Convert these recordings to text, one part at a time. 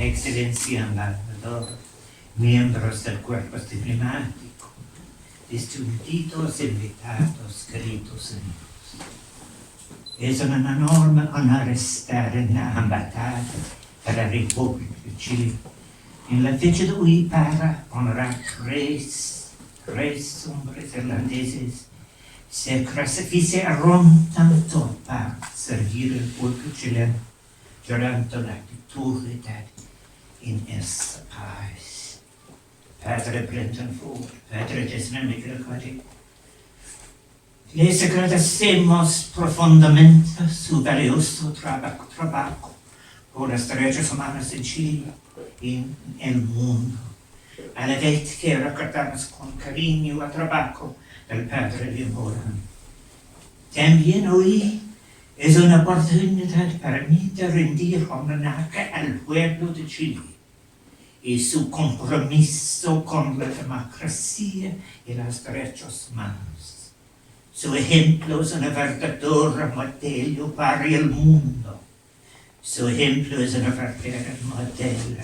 Excellency Embajador, miembros del cuerpo diplomático, distinguidos invitados, queridos amigos. Es un enorme honor estar en la embajada de la República de Chile en la fecha de hoy para honrar tres hombres irlandeses se sacrificaron tanto para servir al pueblo chileno durante la dictadura en este país. Padre Brendan Forde, Padre Desmond McGillicuddy, les agradecemos profundamente su valioso trabajo por los derechos humanos en Chile y en el mundo, a la vez que recordamos con cariño el trabajo del Padre Hollohan. También hoy es una oportunidad para mí de rendir homenaje al pueblo de Chile y su compromiso con la democracia y los derechos humanos. Su ejemplo es un verdadero modelo para el mundo. Su ejemplo es un verdadero modelo.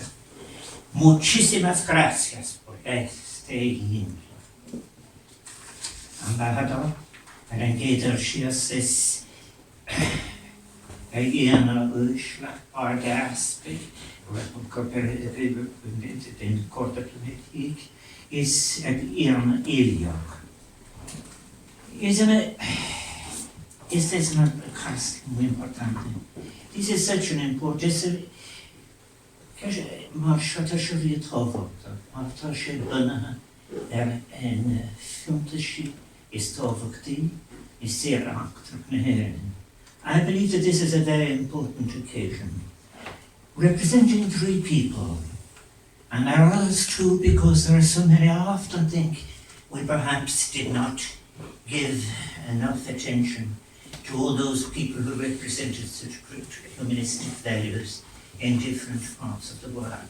Muchísimas gracias por este ejemplo. Embajador, en Gederschiers is een uitslag aspect, den korte politiek, is een Eliok. Is this not muy importante? This is such an important, maar shota shuri trovota, maar toshe bana en filmtishi is tovokti is zeer active. I believe that this is a very important occasion, representing three people, and I always true because there are so many. I often think we perhaps did not give enough attention to all those people who represented such great humanistic values in different parts of the world.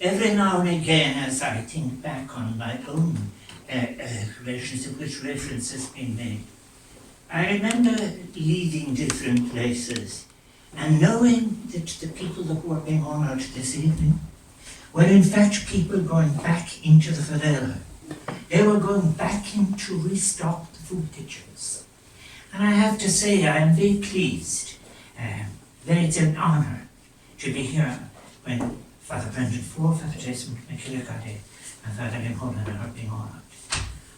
Every now and again, as I think back on my own relations to which reference has been made, I remember leaving different places and knowing that the people that were being honoured this evening were in fact people going back into the favela. They were going back in to restock the food kitchens. And I have to say I am very pleased that it's an honour to be here when Father Brendan Fr, Father Desmond McGillicuddy and Father Hollohan are being honoured.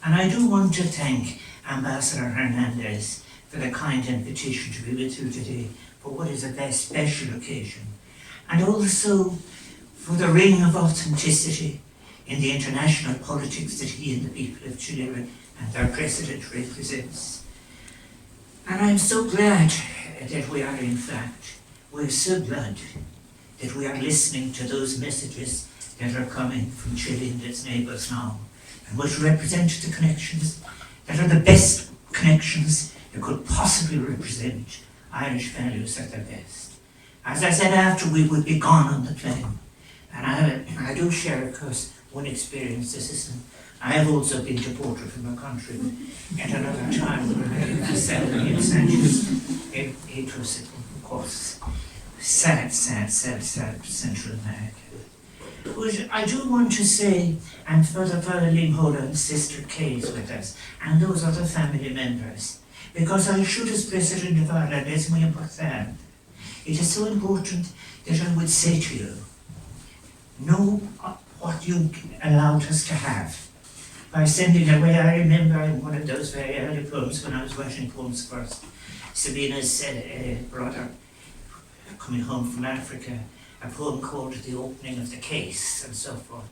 And I do want to thank Ambassador Hernández for the kind invitation to be with you today for what is a very special occasion, and also for the ring of authenticity in the international politics that he and the people of Chile and their president represents. And I'm so glad that we are, in fact, we're so glad that we are listening to those messages that are coming from Chile and its neighbours now, and which represent the connections that are the best connections that could possibly represent Irish values at their best. As I said after we would be gone on the plane, and I do share, of course, one experience. I have also been deported from a country at another time it was, of course, sad Central America. But I do want to say, and Father Liam Hollohan's sister Kay is with us, and those other family members, because I should, as President of Ireland, it's muy important. It is so important that I would say to you, know what you allowed us to have by sending away. I remember in one of those very early poems when I was writing poems first, Sabina's brother coming home from Africa, a poem called The Opening of the Case and so forth.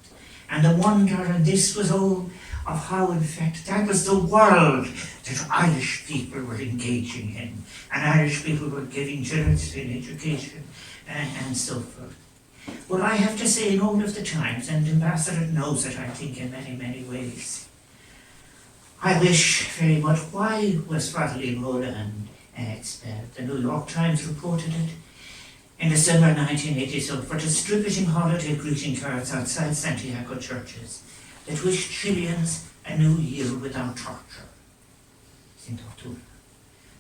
And the wonder, and this was all of how in fact that was the world that Irish people were engaging in, and Irish people were giving generously in education and so forth. Well, I have to say in all of the times, and Ambassador knows it, I think, in many, many ways, I wish very much, why was Father Liam Hollohan expelled? The New York Times reported it in the summer 1982 for distributing holiday greeting cards outside Santiago churches that wished Chileans a new year without torture. St. October.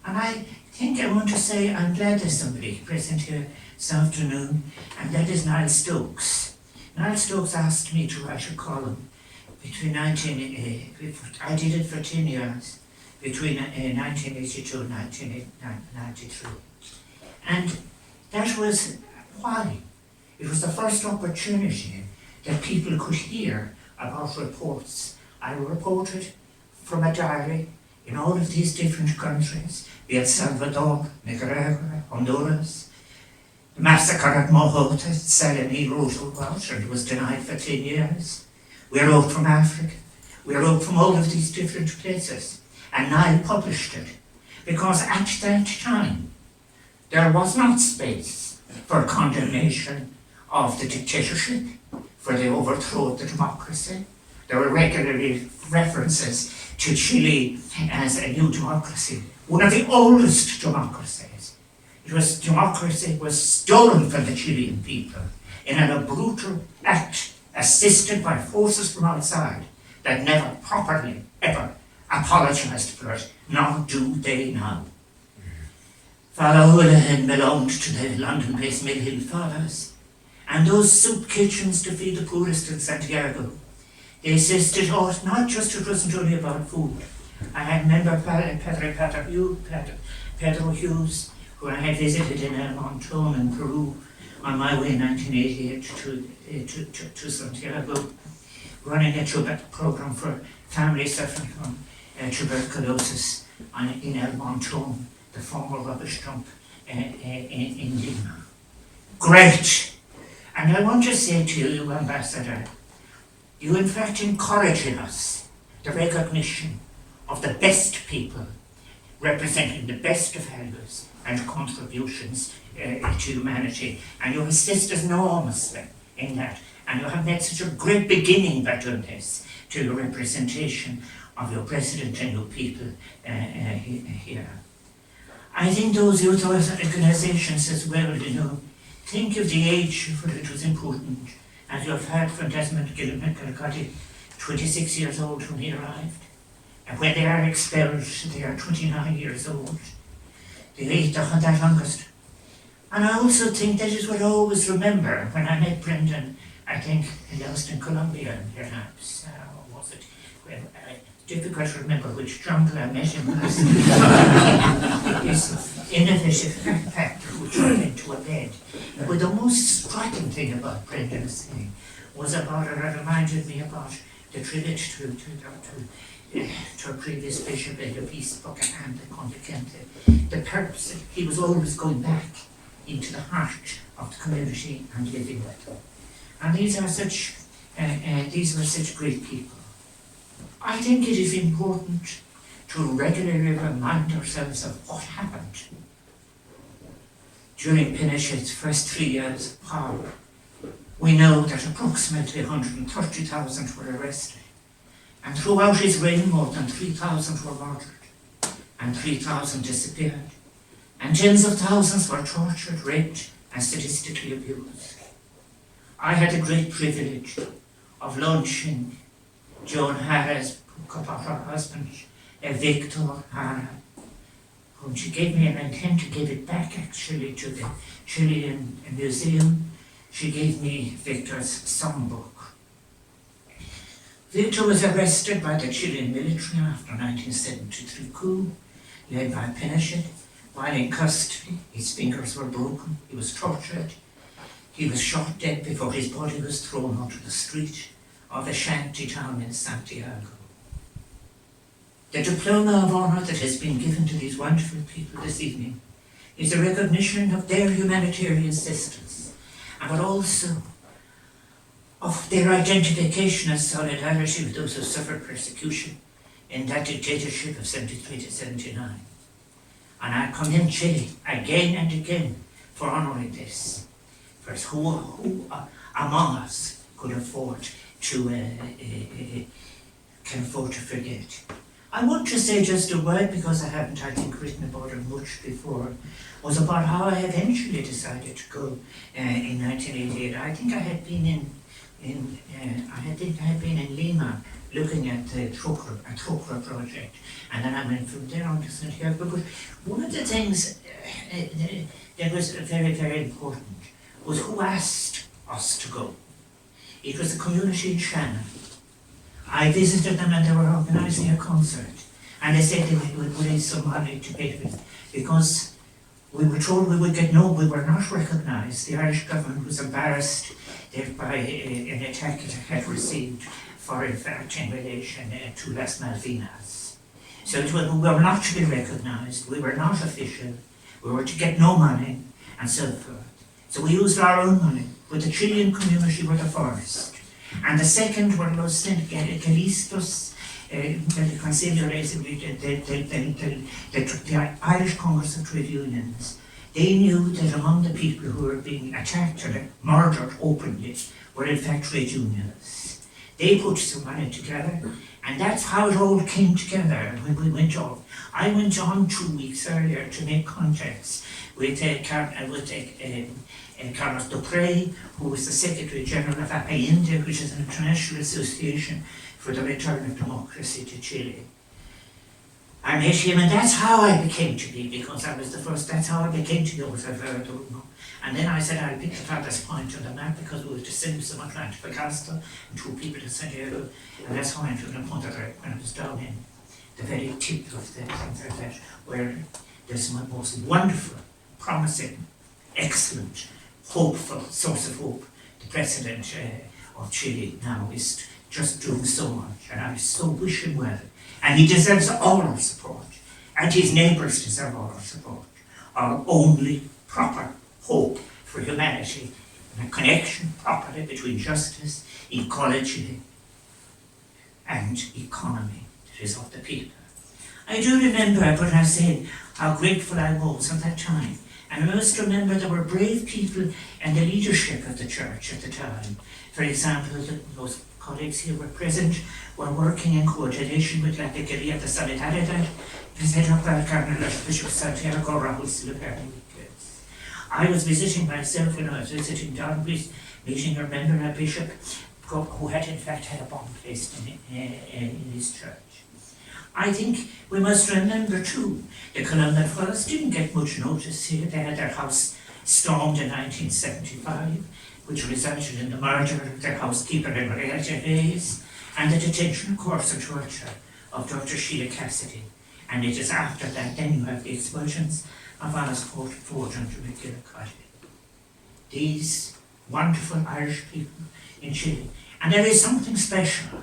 And I think I want to say I'm glad there's somebody present here this afternoon, and that is Niall Stokes. Niall Stokes asked me to write a column between I did it for 10 years, between 1982 and 1993. And that was why. It was the first opportunity that people could hear about reports. I reported from a diary in all of these different countries, be it Salvador, Nicaragua, Honduras. The massacre at Mohota, Salami wrote about, and it was denied for 10 years. We wrote from Africa. We wrote from all of these different places. And Niall published it. Because at that time, there was not space for condemnation of the dictatorship, for the overthrow of the democracy. There were regularly references to Chile as a new democracy, one of the oldest democracies. Democracy was stolen from the Chilean people in a brutal act assisted by forces from outside that never properly, ever apologised for it, nor do they now. Hollohan belonged to the London-based Mill Hill Fathers, and those soup kitchens to feed the poorest in Santiago, they insisted, not just it wasn't only about food. I remember Pedro Hughes, who I had visited in El Montón in Peru on my way in 1988 to Santiago, running a program for families suffering from tuberculosis in El Montón, the former rubbish dump in Lima. Great! And I want to say to you, Ambassador, you in fact encourage in us the recognition of the best people representing the best of values and contributions to humanity. And you assist us enormously in that. And you have made such a great beginning by doing this to your representation of your president and your people here. I think those youth organizations as well, think of the age for it was important. As you have heard from Desmond McGillicuddy, 26 years old when he arrived. And when they are expelled, they are 29 years old. They ate that youngest. And I also think that is what I always remember when I met Brendan, I think, in Elston, Colombia, perhaps, or was it? Well, difficult to remember which jungle I met him last. This innovative factor who turned into a bed. But the most striking thing about Brendan's thing was about, it reminded me about the tribute to a previous bishop of East Buckingham, the Condicente. The purpose, he was always going back into the heart of the community and living with them. And these were such great people. I think it is important to regularly remind ourselves of what happened during Pinochet's first 3 years of power. We know that approximately 130,000 were arrested, and throughout his reign more than 3,000 were murdered, and 3,000 disappeared, and tens of thousands were tortured, raped, and sadistically abused. I had the great privilege of launching Joan Hara's book about her husband, Victor Hara, whom she gave me, and I intend to give it back actually to the Chilean Museum. She gave me Victor's songbook. Victor was arrested by the Chilean military after 1973 coup, led by Pinochet. While in custody, his fingers were broken, he was tortured. He was shot dead before his body was thrown onto the street of a shanty town in Santiago. The diploma of honour that has been given to these wonderful people this evening is a recognition of their humanitarian assistance, but also of their identification and solidarity with those who suffered persecution in that dictatorship of 73 to 79. And I commend Chile again and again for honouring this. First, who among us could afford to forget? I want to say just a word, because I haven't, I think, written about it much before, was about how I eventually decided to go in 1988. I think I had been in Lima looking at the Trucker project, and then I went from there on to Santiago. But one of the things that was very, very important was who asked us to go. It was the community in Shannon. I visited them and they were organising a concert, and they said they would raise some money to pay for it, because we were told we were not recognised. The Irish government was embarrassed by an attack it had received for, in fact, in relation to Las Malvinas. So we were not to be recognised, we were not official, we were to get no money, and so forth. So we used our own money, but the Chilean community were the first. And the second were los Sindicalistas, the Irish Congress of Trade Unions. They knew that among the people who were being attacked or murdered openly were in fact trade unionists. They put some money together, and that's how it all came together when we went off. I went on 2 weeks earlier to make contacts with Carlos Dupré, who was the Secretary General of APAINDE, which is an international association for the return of democracy to Chile. I met him, and that's how I became to be, because I was the first, that's how I became to be Observador. And then I said I'll pick the farthest point on the map, because we were to send some Antofagasta and 2 people to Santiago, and that's how I entered the Punta Rey when I was down in the very tip of the that where there's my most wonderful, promising, excellent, hopeful source of hope. The President of Chile now is just doing so much, and I so wish him well. And he deserves all our support, and his neighbours deserve all our support. Our only proper hope for humanity, and a connection properly between justice, ecology, and economy that is of the people. I do remember when I said how grateful I was at that time, and I must remember there were brave people in the leadership of the church at the time. For example, those colleagues here were present, were working in coordination with La Pequería de Solidaridad, set up by Cardinal Archbishop Santiago Raúl Silva. I was visiting myself when I was visiting Donbridge, meeting a member, a bishop, who had in fact had a bomb placed in his church. I think we must remember too, the Colombian Fellows didn't get much notice here. They had their house stormed in 1975, which resulted in the murder of their housekeeper in Real Gervais, and the detention, of course, in torture of Dr. Sheila Cassidy. And it is after that then you have the explosions of Alice Forde and McGillicuddy. These wonderful Irish people in Chile. And there is something special.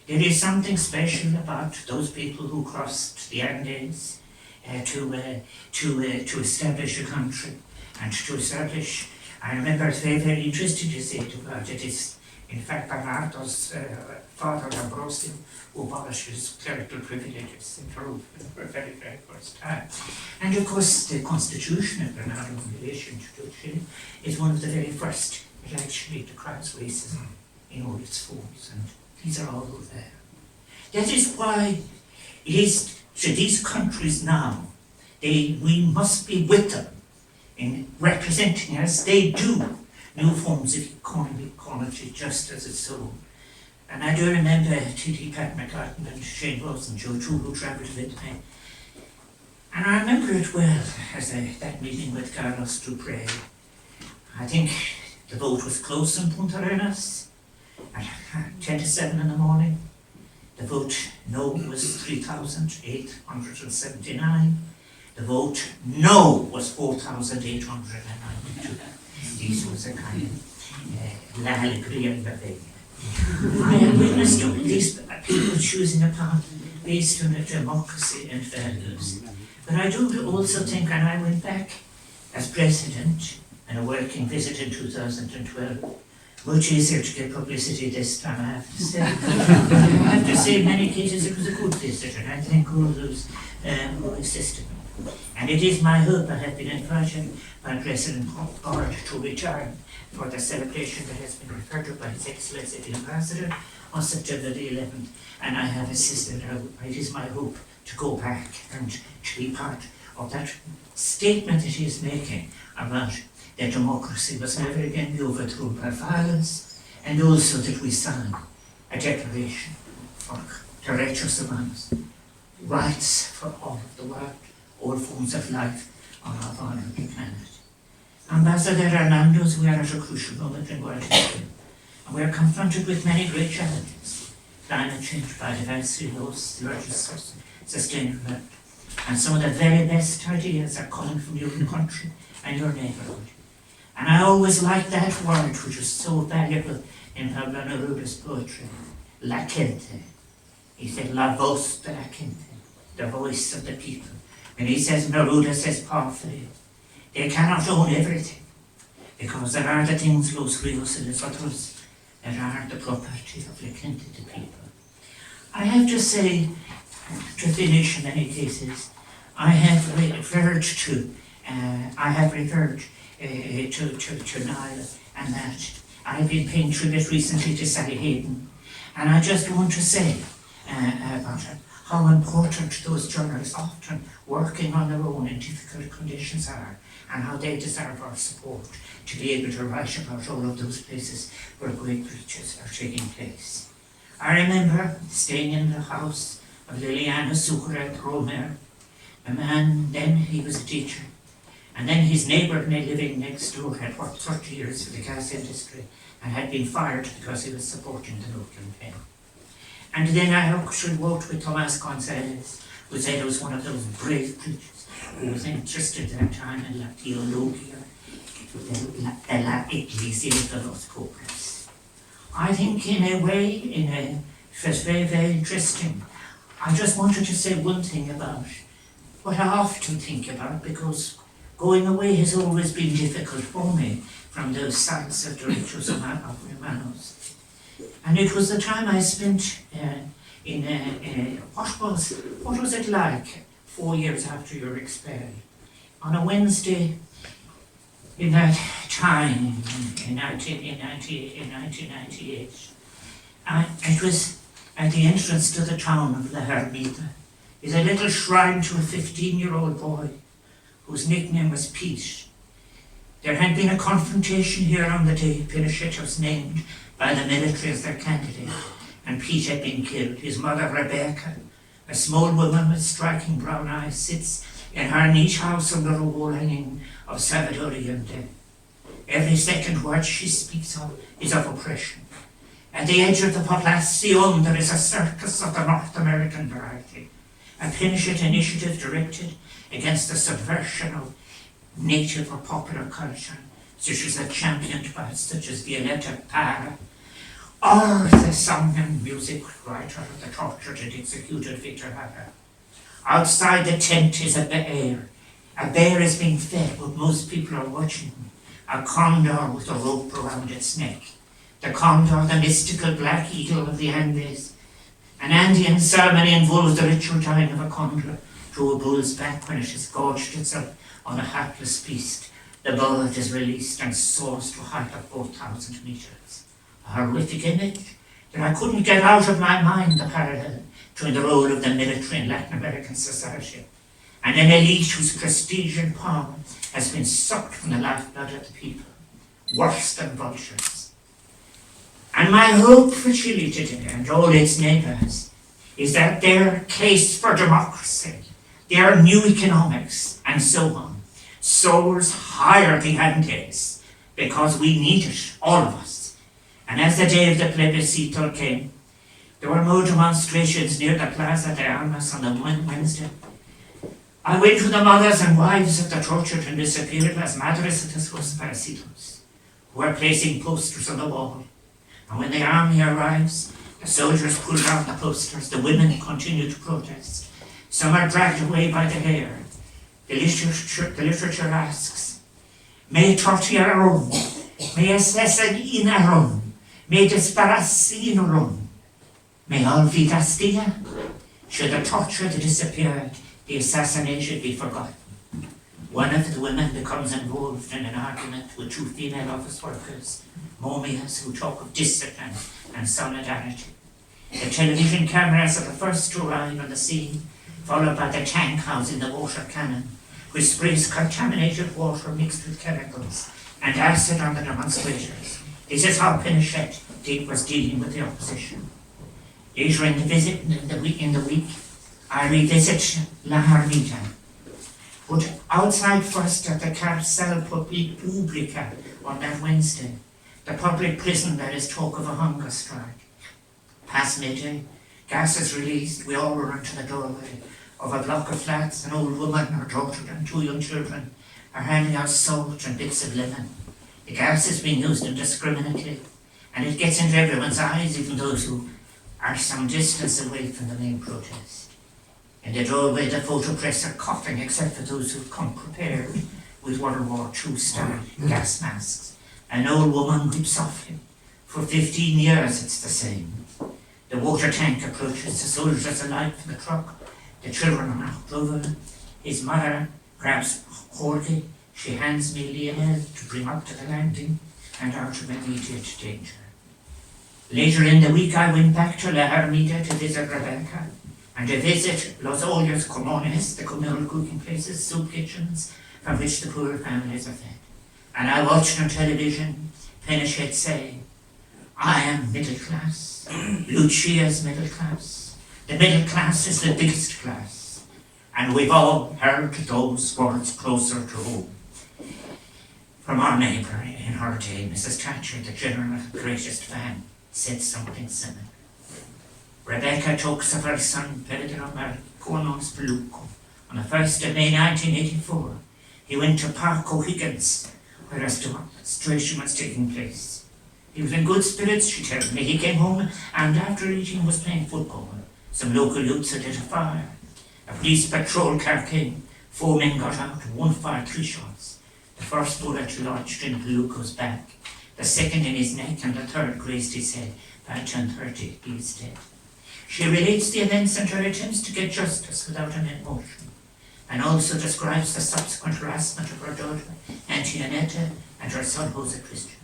There is something special about those people who crossed the Andes to establish a country and to establish. I remember it's very, very interesting to say about it. It's in fact Bernardo's father Ambrosio who abolished his clerical privileges in Peru for the very, very first time. And of course the constitution of Bernardo in relation to Chile is one of the very first. It actually decries racism in all its forms, and these are all there. That is why it is to these countries now, we must be with them in representing, as they do, new forms of equality, just as it's so. And I do remember T.T. Pat McCartan and Shane Wilson, Joe too, who travelled with me. And I remember it well, as that meeting with Carlos Dupré. I think the vote was close in Punta Arenas at 10 to 7 in the morning. The vote no was 3,879. The vote no was 4,892. This was a kind of la alegría en la fe. I have witnessed these people choosing a path based on a democracy and values. But I do also think, and I went back as president on a working visit in 2012, much easier to get publicity this time, I have to say. I have to say, in many cases it was a good visit, and I thank all those who assisted me. And it is my hope I have been invited by President Forde to return for the celebration that has been referred to by His Excellency the Ambassador on September the 11th, and I have assisted her. It is my hope to go back and to be part of that statement that he is making about that democracy must never again be overthrown by violence, and also that we sign a declaration for derechos humanos, rights for all of the world, all forms of life on our vulnerable planet. Ambassador Hernández, we are at a crucial moment in world history, and we are confronted with many great challenges: climate change, biodiversity loss, the urgent sustainable development. And some of the very best ideas are coming from your own country and your neighbourhood. And I always like that word, which is so valuable in Pablo Neruda's poetry, la gente. He said, la voz de la gente, the voice of the people. And he says, Neruda says powerfully, they cannot own everything, because there are the things, los ríos y los otros, that are the property of la gente, the people. I have to say, to finish in many cases, I have referred to Niall, and that I've been paying tribute recently to Sally Hayden, and I just want to say about it, how important those journalists often working on their own in difficult conditions are, and how they deserve our support to be able to write about all of those places where great breaches are taking place. I remember staying in the house of Liliana Sucre Romer, a man, then he was a teacher, and then his neighbour living next door had worked 30 years for the gas industry and had been fired because he was supporting the no campaign. And then I actually worked with Tomás González, who said he was one of those brave preachers who was interested at that time in la teología de la Iglesia de los Pobres. I think in a way, it was very, very interesting. I just wanted to say one thing about what I often think about, because going away has always been difficult for me from those sites of derechos humanos. And it was the time I spent what was it like 4 years after you were expelled? On a Wednesday in that time, in 1998, it was at the entrance to the town of La Hermida. Is a little shrine to a 15-year-old boy whose nickname was Pete. There had been a confrontation here on the day Pinochet was named by the military as their candidate, and Pete had been killed. His mother, Rebecca, a small woman with striking brown eyes, sits in her neat house under a wall hanging of Salvador Allende. Every second word she speaks of is of oppression. At the edge of the Poblacion there is a circus of the North American variety, a Pinochet initiative directed against the subversion of native or popular culture, such as the championed by such as Violeta Parra, or the song and music writer of the tortured and executed Victor Jara. Outside the tent is a bear. A bear is being fed, but most people are watching. A condor with a rope around its neck. The condor, the mystical black eagle of the Andes. An Andean ceremony involves the ritual tying of a condor to a bull's back when it has gorged itself on a hapless beast. The bird is released and soars to a height of 4,000 meters. A horrific image that I couldn't get out of my mind, the parallel between the role of the military in Latin American society and an elite whose prestige and power has been sucked from the lifeblood of the people, worse than vultures. And my hope for Chile today and all its neighbours is that their case for democracy, their new economics, and so on, soars higher the Andes, because we need it, all of us. And as the day of the plebiscito came, there were more demonstrations near the Plaza de Armas on the Wednesday. I went with the mothers and wives of the tortured and disappeared Las Madres de los Desaparecidos, who are placing posters on the wall. And when the army arrives, the soldiers pull down the posters, the women continue to protest. Some are dragged away by the hair. The literature asks, me torturaron, me asesinaron, me desparacinaron, me olvidaste. Should the torture, the disappeared, the assassination be forgotten? One of the women becomes involved in an argument with two female office workers, momias, who talk of discipline and solidarity. The television cameras are the first to arrive on the scene, followed by the tank housing the water cannon, which sprays contaminated water mixed with chemicals and acid on the demonstrators. This is how Pinochet was dealing with the opposition. Later in the week, I revisit La Hermita. But outside first at the Carcel Publica on that Wednesday, the public prison that is talk of a hunger strike. Past midday, gas is released, we all run to the doorway of a block of flats. An old woman, her daughter and 2 young children are handing out salt and bits of linen. The gas is being used indiscriminately, and it gets into everyone's eyes, even those who are some distance away from the main protest. In the doorway, the photo press are coughing, except for those who've come prepared with World War II style gas masks. An old woman weeps softly. For 15 years it's the same. The water tank approaches, the soldiers alight for the truck. The children are knocked over. His mother grabs Forde. She hands me Lionel to bring up to the landing and out of immediate danger. Later in the week I went back to La Hermita to visit Rebecca and to visit Los Ollos Comunes, the communal cooking places, soup kitchens, from which the poor families are fed. And I watched on television Pinochet say, I am middle class, Lucia's middle class. The middle class is the biggest class. And we've all heard those words closer to home. From our neighbour in her day, Mrs. Thatcher, the general's greatest fan, said something similar. Rebecca talks of her son, Pedro Marconos Peluco. On the 1st of May 1984, he went to Park Higgins, where a demonstration was taking place. He was in good spirits, she tells me. He came home and after eating was playing football. Some local youths had lit a fire. A police patrol car came. 4 men got out, one fired 3 shots. The first bullet lodged in Peluco's back, the second in his neck, and the third grazed his head. By 10:30, he is dead. She relates the events and her attempts to get justice without an emotion, and also describes the subsequent harassment of her daughter, Antoinette, and her son, Jose Christian.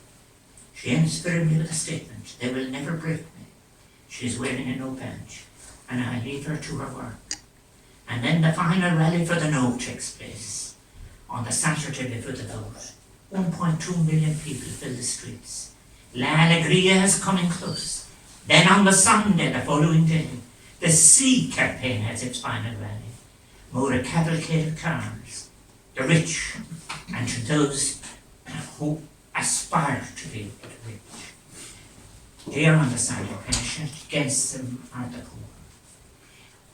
She ends firmly with a statement, they will never break me. She is wearing a no badge, and I leave her to her work. And then the final rally for the no takes place. On the Saturday before the vote, 1.2 million people fill the streets. La Alegría is coming close. Then on the Sunday, the following day, the C campaign has its final rally. More cavalcade of cars, the rich, and to those who aspire to be rich. They are on the side of Pinochet, against them are the poor.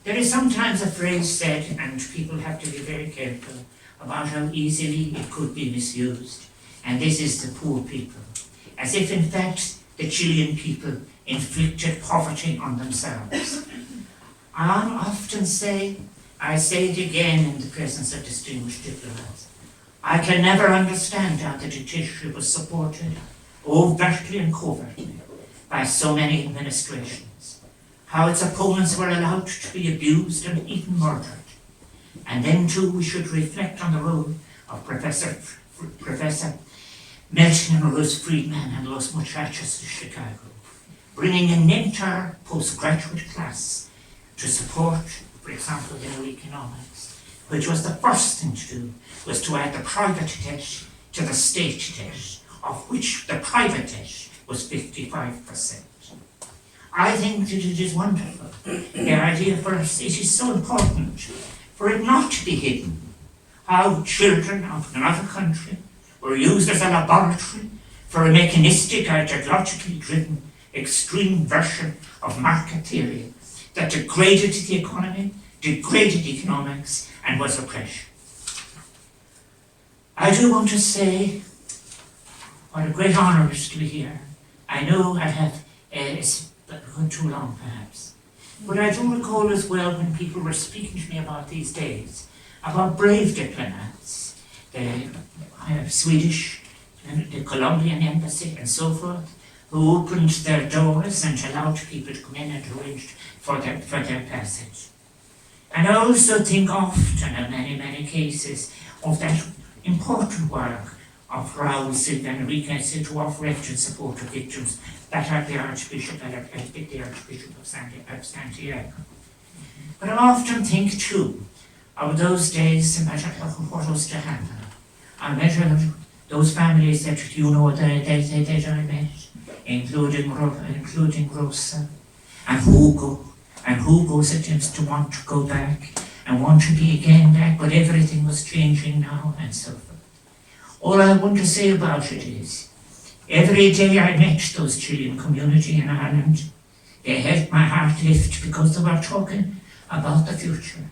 There is sometimes a phrase said, and people have to be very careful about how easily it could be misused, and this is the poor people, as if in fact the Chilean people inflicted poverty on themselves. I often say, I say it again in the presence of distinguished diplomats, I can never understand how the dictatorship was supported, overtly and covertly, by so many administrations, how its opponents were allowed to be abused and even murdered. And then too we should reflect on the role of Professor Melton and Rose Friedman and Los Muchachos of Chicago, bringing an entire postgraduate class to support, for example, economics, which was the first thing to do, was to add the private debt to the state debt, of which the private debt was 55%. I think that it is wonderful. The idea for us, it is so important for it not to be hidden, how children of another country were used as a laboratory for a mechanistic, ideologically driven, extreme version of market theory that degraded the economy, degraded economics, and was oppression. I do want to say what a great honour it is to be here. I know I have gone too long perhaps, but I do recall as well when people were speaking to me about these days, about brave diplomats, the Swedish and the Colombian embassy and so forth, who opened their doors and allowed people to come in and arranged for their passage. And I also think often in many cases of that important work of Raul Silva and Enrique to offer refuge support to victims that are the Archbishop of Santiago. But I often think too of those days and what was to happen. I met those families that you know that I met, including Rosa. And who goes against to want to go back and want to be again back, but everything was changing now and so forth. All I want to say about it is, every day I met those Chilean community in Ireland, they helped my heart lift because they were talking about the future.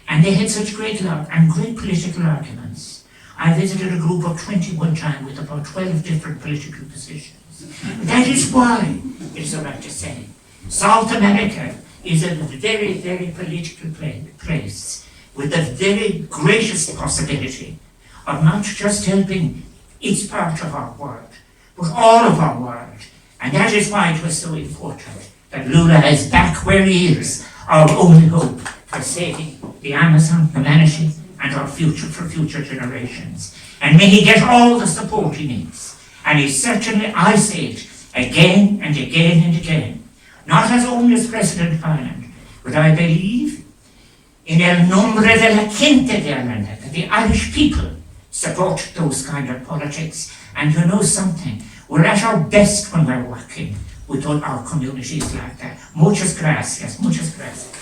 And they had such great love and great political arguments. I visited a group of 21 times with about 12 different political positions. That is why, it's about to say, South America is a very, very political place with the very greatest possibility of not just helping its part of our world, but all of our world. And that is why it was so important that Lula is back where he is, our only hope for saving the Amazon, humanity, and our future for future generations. And may he get all the support he needs. And he certainly, I say it again and again and again, not as only as President of Ireland, but I believe in el nombre de la gente de Ireland, that the Irish people support those kind of politics. And you know something, we're at our best when we're working with all our communities like that. Muchas gracias, muchas gracias.